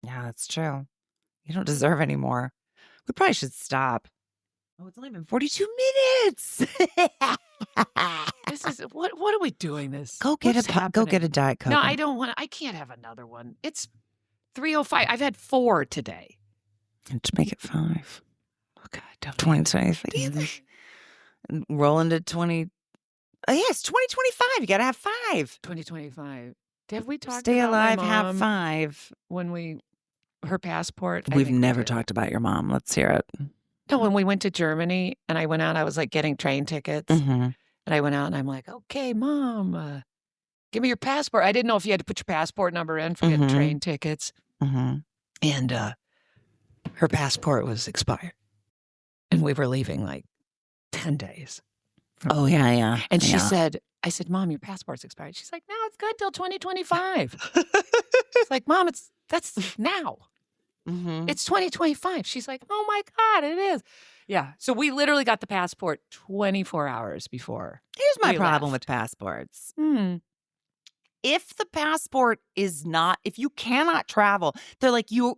Yeah, that's true. You don't deserve any more. We probably should stop. Oh, it's only been 42 minutes. This is what are we doing this? Go get What's go happening? get a Diet Coke. No, I don't want. I can't have another one. It's 3:05. I've had 4 today. And to make it 5. Oh God, don't 2025. Roll into 20. Oh, yes, 2025. You got to have 5. 2025. Have we talked Stay about alive, my have mom 5. when her passport? I We've think we never did. talked about your mom. Let's hear it. No, when we went to Germany and I went out, I was like getting train tickets. Mm-hmm. And I went out and I'm like, okay, Mom, give me your passport. I didn't know if you had to put your passport number in for getting Mhm. train tickets. Mm-hmm. And her passport was expired. And we were leaving like 10 days. Oh, yeah. And she Yeah. said, I said, Mom, your passport's expired. She's like, no, it's good till 2025. It's like, Mom, that's now. Mm-hmm. It's 2025. She's like, oh my God, it is. Yeah. So we literally got the passport 24 hours before. Here's my we problem left. with passports. Hmm. If the passport is not, if you cannot travel, they're like, you're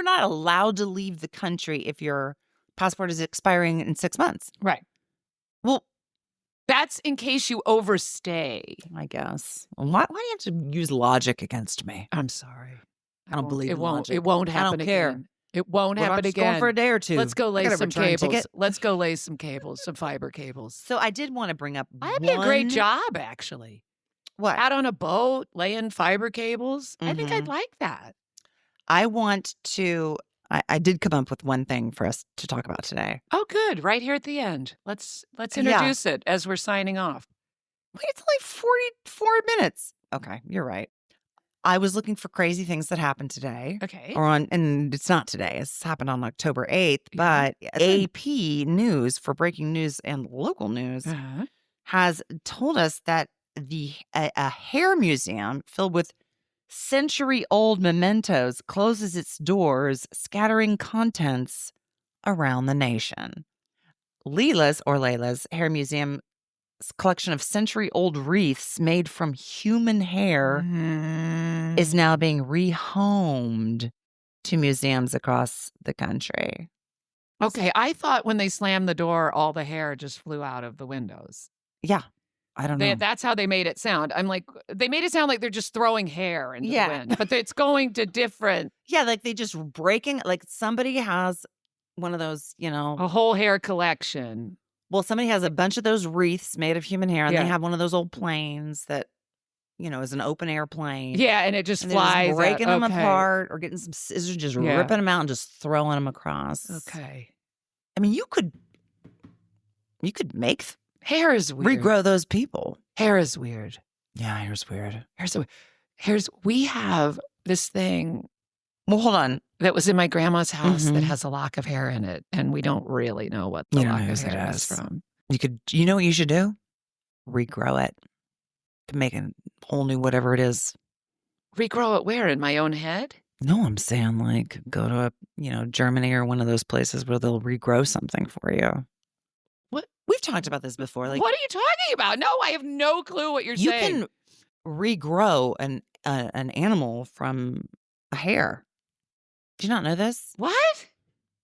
not allowed to leave the country if your passport is expiring in 6 months. Right. Well, That's in case you overstay. I guess. Why do you have to use logic against me? I'm sorry. I don't won't- believe it in won't. logic. It won't I happen don't care. again. It won't Well, I'm happen just again. going for a day or two. Let's go I lay got a some return cables. ticket. Let's go lay some cables, some fiber cables. So I did want to bring up That'd be a great one- job, actually. What? Out on a boat, laying fiber cables. I think I'd Mhm. like that. I want to, I did come up with one thing for us to talk about today. Oh, good. Right here at the end. Let's Yeah. introduce it as we're signing off. Wait, it's only 44 minutes. Okay, you're right. I was looking for crazy things that happened today. Okay. And it's not today. It's happened on October 8th. Yeah. But AP News, for breaking news and local news, Uh-huh. has told us that a hair museum filled with century-old mementos closes its doors, scattering contents around the nation. Layla's Hair Museum's collection of century-old wreaths made from human hair Mm-hmm. is now being rehomed to museums across the country. Okay. I thought when they slammed the door, all the hair just flew out of the windows. Yeah, I don't know. That's how they made it sound. I'm like, they made it sound like they're just throwing hair into Yeah. the wind, but it's going to different, Yeah, like they just breaking, like somebody has one of those, a whole hair collection. well, somebody has a bunch of those wreaths made of human hair, and Yeah. they have one of those old planes that, is an open air plane. Yeah, and it just And they're flies. just breaking out. them Okay. apart or getting some scissors, just Yeah. ripping them out and just throwing them across. Okay. I mean, you could make Hair is weird. regrow those people. Hair is weird. Yeah, hair's weird. We have this thing Well, hold on. that was in my grandma's house that Mhm. has a lock of hair in it, and we don't really know what the You don't lock know of whose it hair is is. from. You know what you should do? Regrow it to make a whole new whatever it is. Regrow it where? In my own head? No, I'm saying like go to Germany or one of those places where they'll regrow something for you. What? We've talked about this before. Like What are you talking about? No, I have no clue what you're you saying. can regrow an animal from a hair. Did you not know this? What?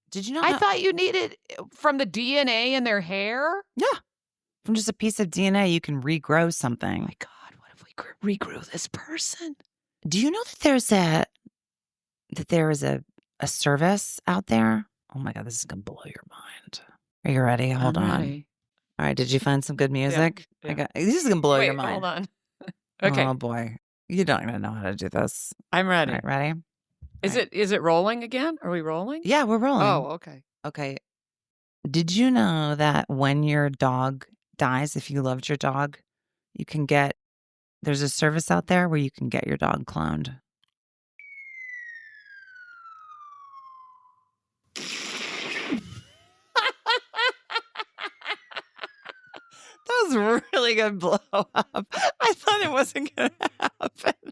Did you not I know? thought you needed from the DNA in their hair. Yeah. From just a piece of DNA, you can regrow Oh something. my God, what if we regrew this person? Do you know that there is a service out there? Oh my God, this is gonna blow your mind. Are you ready? Hold I'm on. ready. All right, did you find some good music? yeah. This is gonna blow your Wait, mind. hold on. Okay, Oh boy. You don't even know how to do this. I'm All ready. right, ready? Is it rolling again? Are we rolling? Yeah, we're rolling. Oh, okay. Okay. Did you know that when your dog dies, if you loved your dog, there's a service out there where you can get your dog cloned? That was a really good blow up. I thought it wasn't going to happen.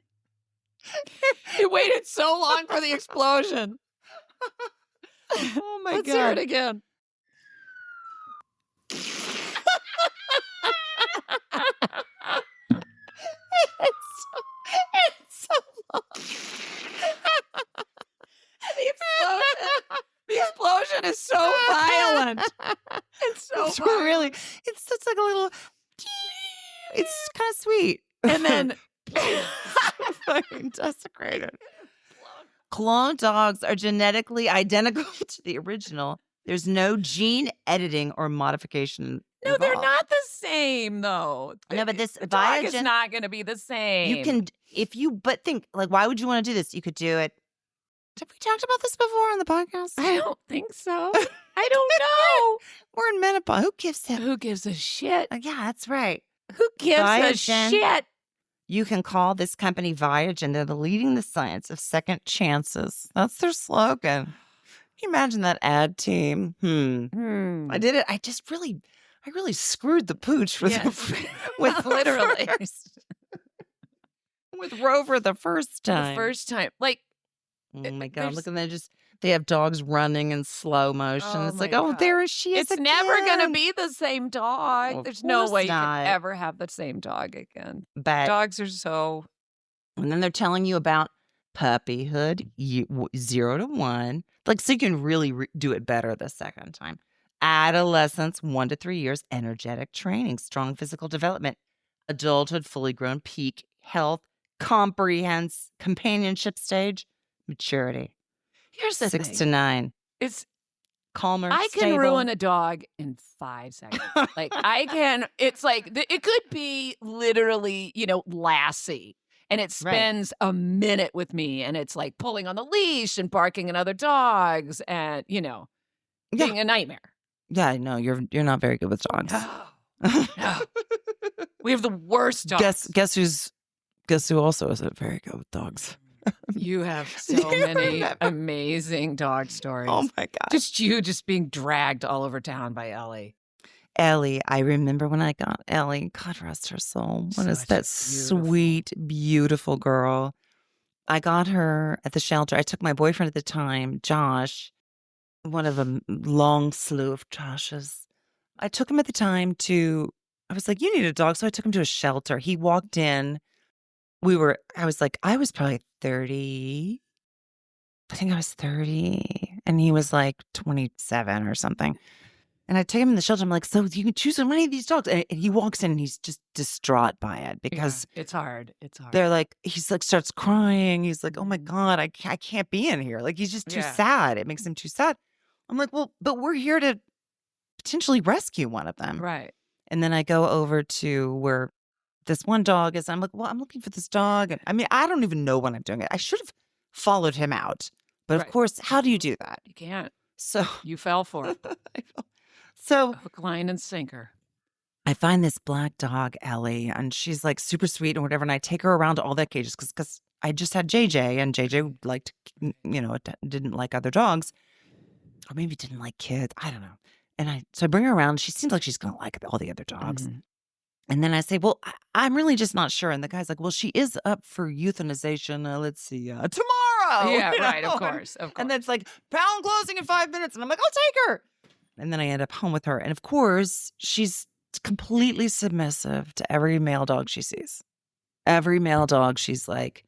You waited so long for the explosion. Oh my Let's hear God. it again. It's so long. The explosion is so violent. It's so It's violent. really, it's just like a little, it's kind of sweet. And then fucking desecrated. Clone dogs are genetically identical to the original. There's no gene editing or modification. no, they're involved. not the same though. No, but this the dog is Viagen- not going to be the same. You can, but think, like, why would you want to do this? You could do it. Have we talked about this before on the podcast? I don't think so. I don't know. We're in menopause. Who gives a? Who gives a shit? Yeah, that's right. Who gives a Viagen. shit? You can call this company Viagen. They're leading the science of second chances. That's their slogan. Can you imagine that ad team? I did it. I really screwed the pooch with Yes. with Literally. with Rover the first time. The first time. Like, Oh my God! there's- Look at that! They have dogs running in slow motion. Oh It's like, my oh, God. there she is. it's never going to again. be the same dog. Of There's no course way you not. can ever have the same dog again. But Dogs are so. and then they're telling you about puppyhood, 0 to 1. Like, so you can really do it better the second time. Adolescence, 1 to 3 years, energetic training, strong physical development, adulthood, fully grown, peak health, companionship stage, maturity, Here's the 6 thing. to 9, It's calmer, I can stable. ruin a dog in 5 seconds. Like I can. It's like it could be literally, Lassie, and it spends a minute with me, and it's like pulling on the leash and barking at other dogs, and being a nightmare. Yeah, no, you're not very good with dogs. No. We have the worst dogs. Guess who also isn't very good with dogs? You have Do so you many remember? amazing dog stories. Oh my God. Just being dragged all over town by Ellie. Ellie, I remember when I got Ellie. God rest her soul. What is Such that beautiful. sweet, beautiful girl? I got her at the shelter. I took my boyfriend at the time, Josh, one of a long slew of Joshes. I took him at the time I was like, you need a dog. So I took him to a shelter. He walked in. I was probably 30. I think I was 30. And he was like 27 or something. And I take him in the shelter. I'm like, so you can choose from any of these dogs. And he walks in and he's just distraught by it because It's hard. It's hard. they're like, he's like, starts crying. He's like, oh my God, I can't be in here. Like, he's just too Yeah. sad. It makes him too sad. I'm like, well, but we're here to potentially rescue one of them. Right. And then I go over to where this one dog is. I'm like, well, I'm looking for this dog. And I mean, I don't even know when I'm doing it. I should have followed him out. But Right. of course, how do you do that? You can't. So, You fell for it. so Hook, line, and sinker. I find this black dog, Ellie, and she's like super sweet and whatever. And I take her around to all the cages because I just had JJ, and JJ liked, didn't like other dogs, or maybe didn't like kids. I don't know. And so I bring her around. She seems like she's going to like all the other dogs. Mhm. And then I say, well, I'm really just not sure. And the guy's like, well, she is up for euthanization. Let's see, tomorrow. Yeah, you right. Of know? course. Of course. And then it's like, pound closing in 5 minutes. And I'm like, I'll take her. And then I end up home with her. And of course, she's completely submissive to every male dog she sees. Every male dog, she's like,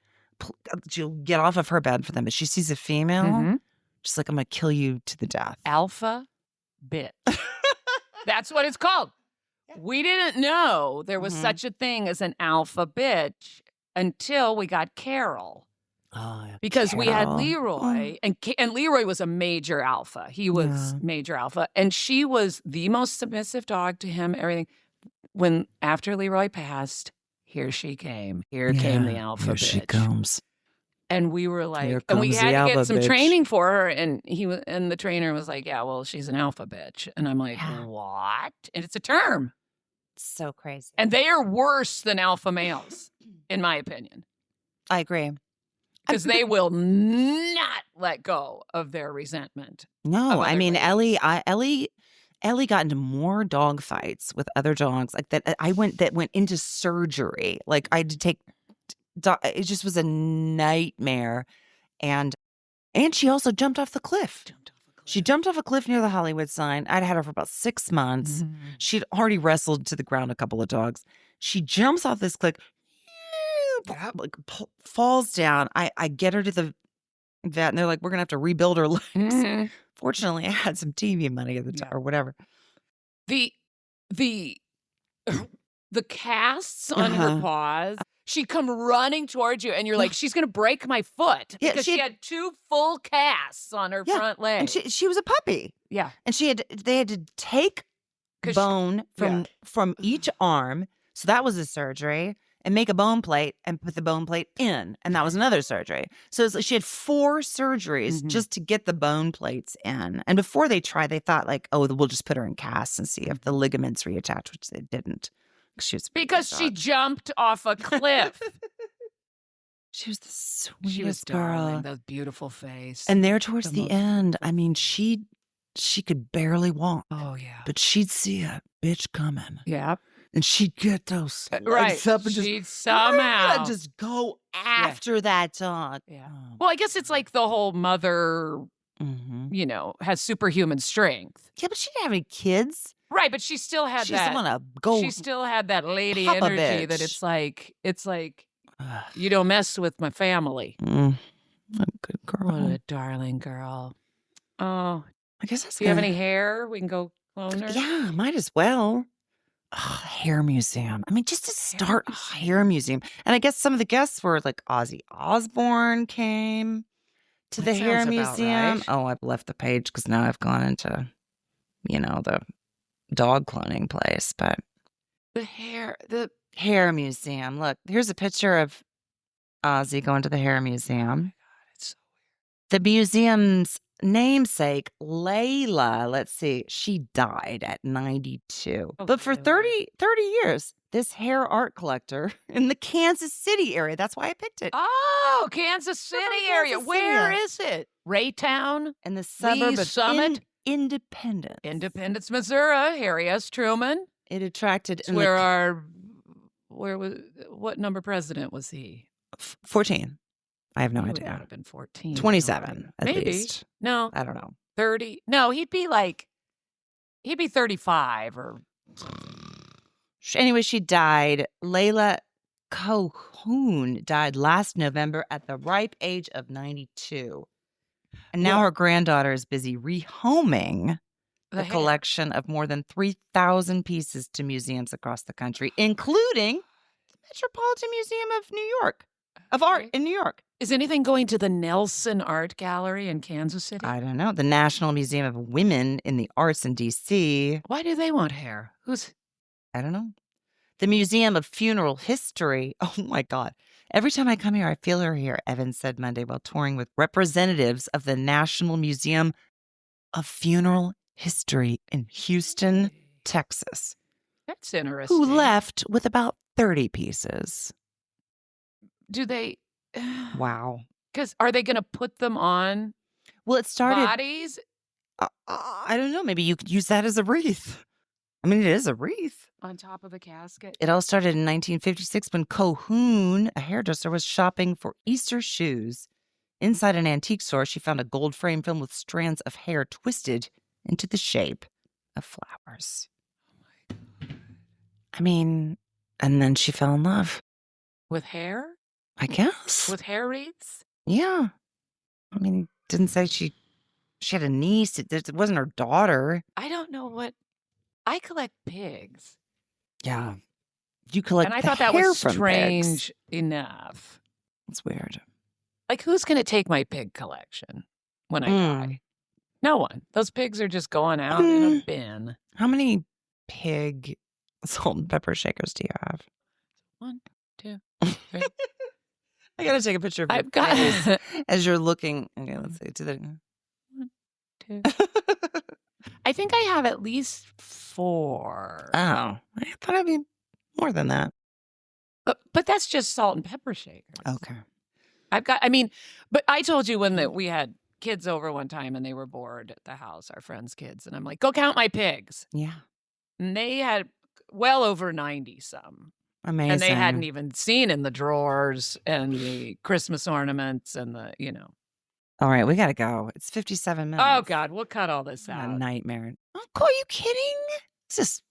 she'll get off of her bed for them. If she sees a female, Mhm. she's like, I'm going to kill you to the death. Alpha bitch. That's what it's called. We didn't know there was Mhm. such a thing as an alpha bitch until we got Carol. Oh, Because we had Carol. Leroy, and Leroy was a major alpha. He was Yeah. major alpha, and she was the most submissive dog to him. Everything. When after Leroy passed, here she came. Here came the alpha Here bitch. she comes. And we were like, Here and we comes had the to alpha get some bitch. training for her, and and the trainer was like, yeah, well, she's an alpha bitch, and I'm like, Yeah. what? And it's a term, So crazy. and they are worse than alpha males, in my opinion. I agree. Because they will not let go of their resentment. No, of I other mean, ladies. Ellie got into more dog fights with other dogs like that. That went into surgery. Like I had to take, it just was a nightmare. And she also jumped off the cliff. She jumped off a cliff near the Hollywood sign. I'd had her for about 6 months. Mhm. She'd already wrestled to the ground a couple of dogs. She jumps off this cliff, like falls down. I get her to the vet, and they're like, we're going to have to rebuild her legs. Mhm. Fortunately, I had some TV money at the time, Yeah. or whatever. The casts on her Uh-huh. paws. She'd come running towards you, and you're like, she's going to break my foot. Yeah, Because she she had 2 full casts on her Yeah, front leg. And she was a puppy. Yeah. And they had to take 'Cause bone from each arm. So that was a surgery. And make a bone plate and put the bone plate in. And that was another surgery. So it's like she had 4 surgeries Mhm. just to get the bone plates in. And before they tried, they thought like, oh, we'll just put her in casts and see if the ligaments reattach, which they didn't. She was a pretty Because good she dog. jumped off a cliff. She was the sweetest She was girl. darling. That beautiful face. And there towards The the most- end, I mean, she could barely walk. oh, yeah. But she'd see a bitch coming. Yeah. And she'd get those legs Right. up and She'd somehow. just go after that dog. Yeah. Oh. Well, I guess it's like the whole mother, Mhm. has superhuman strength. Yeah, but she didn't have any kids. Right, but she still had She just that. want to go. She still had that lady Papa energy that bitch. it's like Ugh. you don't mess with my family. A good girl. What a darling girl. Oh, I guess that's do you have gonna- any hair? We can go clone her. Yeah, might as well. Hair museum. I mean, just to start a hair museum. And I guess some of the guests were like Ozzy Osbourne came to That the hair sounds about museum. right. Oh, I've left the page because now I've gone into, the dog cloning place. But The hair. hair museum. Look, here's a picture of Ozzy going to the hair museum. It's so The museum's namesake, Layla, let's see, she died at 92. Oh, but for really? 30 years, this hair art collector in the Kansas City area, that's why I picked it, Oh, Kansas City area. Kansas City. Where is it? Raytown, in the suburb of Summit? Independence. Independence, Missouri. Harry S. Truman. It attracted It's where what number president was he? 14. I have no He would idea. not have been 14. 27 at Maybe. least. No, I don't know. 30. No, he'd be 35 or Anyway, she died. Layla Cohoon died last November at the ripe age of 92. And now Well- her granddaughter is busy rehoming the hair. collection of more than 3,000 pieces to museums across the country, including the Metropolitan Museum of New York, of Art Okay. in New York. Is anything going to the Nelson Art Gallery in Kansas City? I don't know. The National Museum of Women in the Arts in D.C. Why do they want hair? I don't know. The Museum of Funeral History. Oh my God. Every time I come here, I feel her here, Evans said Monday while touring with representatives of the National Museum of Funeral History in Houston, Texas, That's interesting. who left with about 30 pieces. Do they Wow. Because are they going to put them on Well, it started. bodies? I don't know. Maybe you could use that as a wreath. I mean, it is a wreath. On top of a casket? It all started in 1956 when Cohoon, a hairdresser, was shopping for Easter shoes. Inside an antique store, she found a gold frame filled with strands of hair twisted into the shape of flowers. I mean, and then she fell in love. With hair? I guess. With hair wreaths? Yeah. I mean, didn't say she had a niece. It wasn't her daughter. I don't know what. I collect pigs. Yeah. You collect And I the thought that hair was from strange pigs. enough. It's weird. Like, who's going to take my pig collection when I die? No one. Those pigs are just going out in a bin. How many pig salt and pepper shakers do you have? 1, 2, 3. I gotta take a picture of your I've got face as you're looking. Okay, let's see. 1, 2. I think I have at least 4. Oh, I thought it'd be more than that. But that's just salt and pepper shakers. Okay. But I told you when we had kids over one time and they were bored at the house, our friends' kids, and I'm like, go count my pigs. Yeah. And they had well over 90 some. Amazing. And they hadn't even seen in the drawers and the Christmas ornaments and the. All right, we gotta go. It's 57 minutes. Oh, God, we'll cut all this A out. nightmare. Uncle, are you kidding? It's just,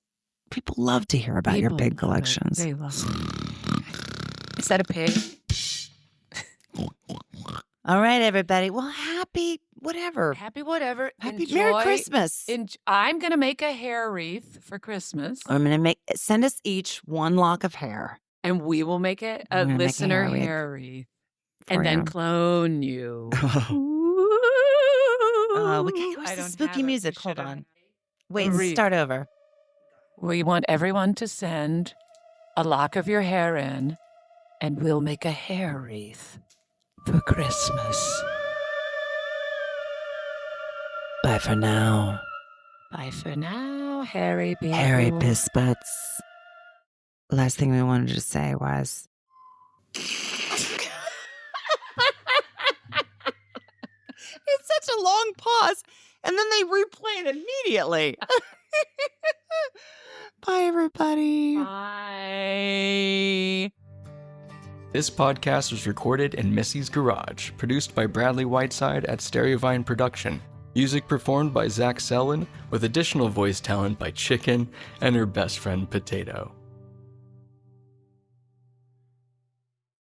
people love to hear about your People pig love it. collections. They love it. Is that a pig? All right, everybody. Well, happy whatever. Happy whatever. Happy Merry Christmas. I'm going to make a hair wreath for Christmas. I'm going to send us each one lock of hair. And we will make it a I'm gonna make a listener hair hair wreath. for And then you. clone you. We can't I use the don't spooky have it. music. We Hold should've- on. Wait, Wreath. start over. We want everyone to send a lock of your hair in, and we'll make a hair wreath for Christmas. Bye for now. Bye for now, Harry people. Harry Piss Butts. Last thing we wanted to say was. It's such a long pause, and then they replay it immediately. Bye, everybody. Bye. This podcast was recorded in Missy's garage, produced by Bradley Whiteside at Stereovine Production. Music performed by Zach Selwyn, with additional voice talent by Chicken and her best friend Potato.